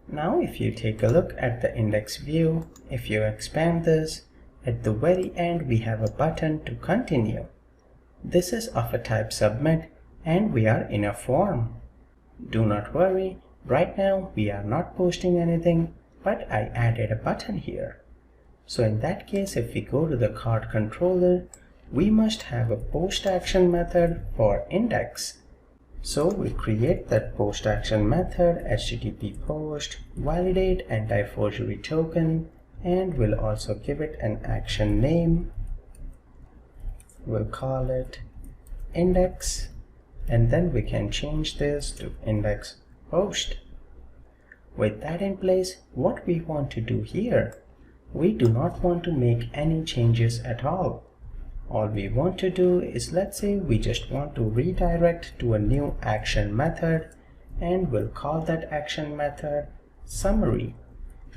Now if you take a look at the index view, if you expand this, at the very end we have a button to continue. This is of a type submit and we are in a form. Do not worry, right now we are not posting anything, but I added a button here. So in that case, if we go to the cart controller, we must have a post action method for index. So we'll create that post action method, HTTP post, validate anti-forgery token, and we'll also give it an action name. We'll call it index, and then we can change this to index post. With that in place, what we want to do here, we do not want to make any changes at all. All we want to do is, let's say we just want to redirect to a new action method, and we'll call that action method summary.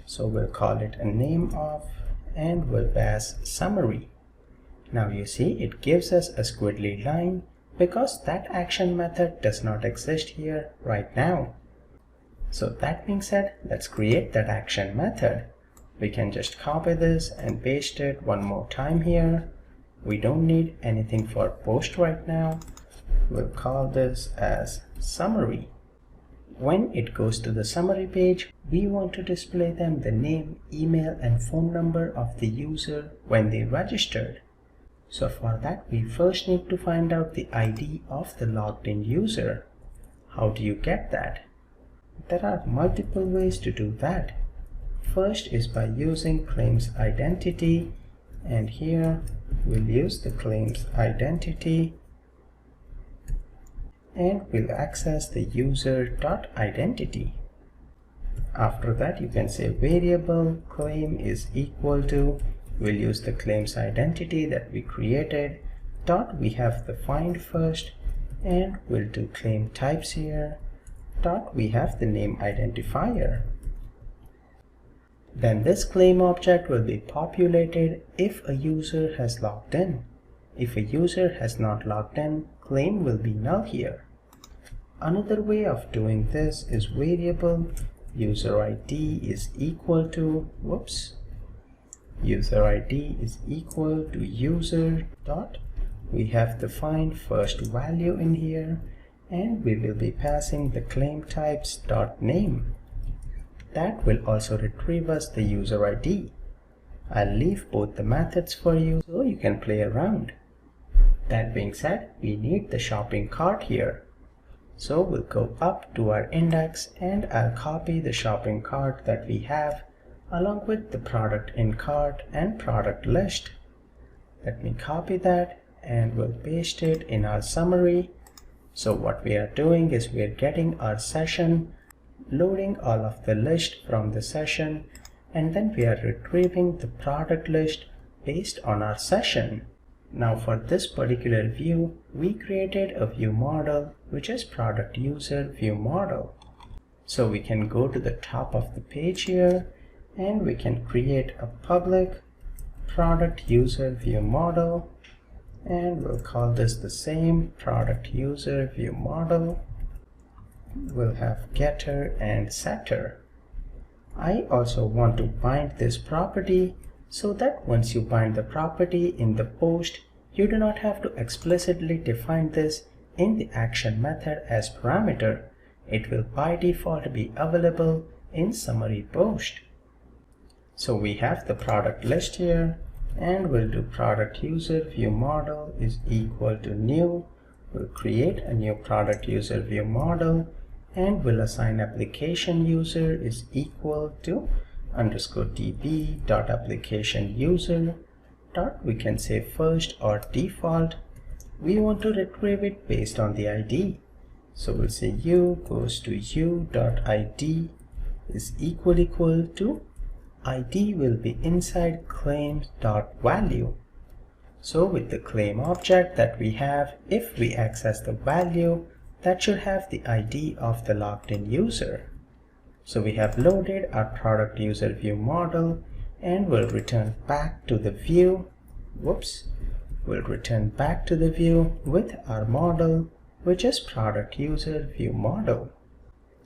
So we'll call it a name of, and we'll pass summary. Now you see it gives us a squiggly line because that action method does not exist here right now. So that being said, let's create that action method. We can just copy this and paste it one more time here. We don't need anything for post right now. We'll call this as summary. When it goes to the summary page, we want to display them the name, email, and phone number of the user when they registered. So for that, we first need to find out the ID of the logged in user. How do you get that? There are multiple ways to do that. First is by using claims identity, and here we'll use the claims identity and we'll access the user.identity. After that, you can say variable claim is equal to, we'll use the claims identity that we created, dot we have the find first, and we'll do claim types here, dot we have the name identifier. Then this claim object will be populated if a user has logged in. If a user has not logged in, claim will be null here. Another way of doing this is variable user ID is equal to, user ID is equal to user dot, we have the find first value in here, and we will be passing the claim types dot name. That will also retrieve us the user ID. I'll leave both the methods for you so you can play around. That being said, we need the shopping cart here. So we'll go up to our index and I'll copy the shopping cart that we have along with the product in cart and product list. Let me copy that and we'll paste it in our summary. So what we are doing is we're getting our session, loading all of the list from the session, and then we are retrieving the product list based on our session. Now for this particular view, we created a view model which is product user view model. So we can go to the top of the page here and we can create a public product user view model, and we'll call this the same product user view model. We'll have getter and setter. I also want to bind this property so that once you bind the property in the post, you do not have to explicitly define this in the action method as parameter. It will by default be available in summary post. So we have the product list here, and we'll do product user view model is equal to new. We'll create a new product user view model, and we'll assign application user is equal to underscore db dot application user dot, we can say first or default. We want to retrieve it based on the ID. So we'll say u goes to u dot id is equal to ID will be inside claims dot value. So with the claim object that we have, if we access the value, that should have the ID of the logged in user. So we have loaded our product user view model and we'll return back to the view. We'll return back to the view with our model, which is product user view model.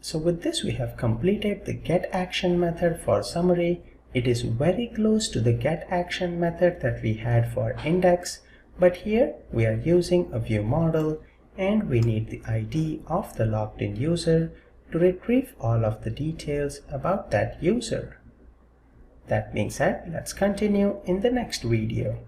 So with this, we have completed the getAction method for summary. It is very close to the getAction method that we had for index, but here we are using a view model and we need the ID of the logged in user to retrieve all of the details about that user. That being said, let's continue in the next video.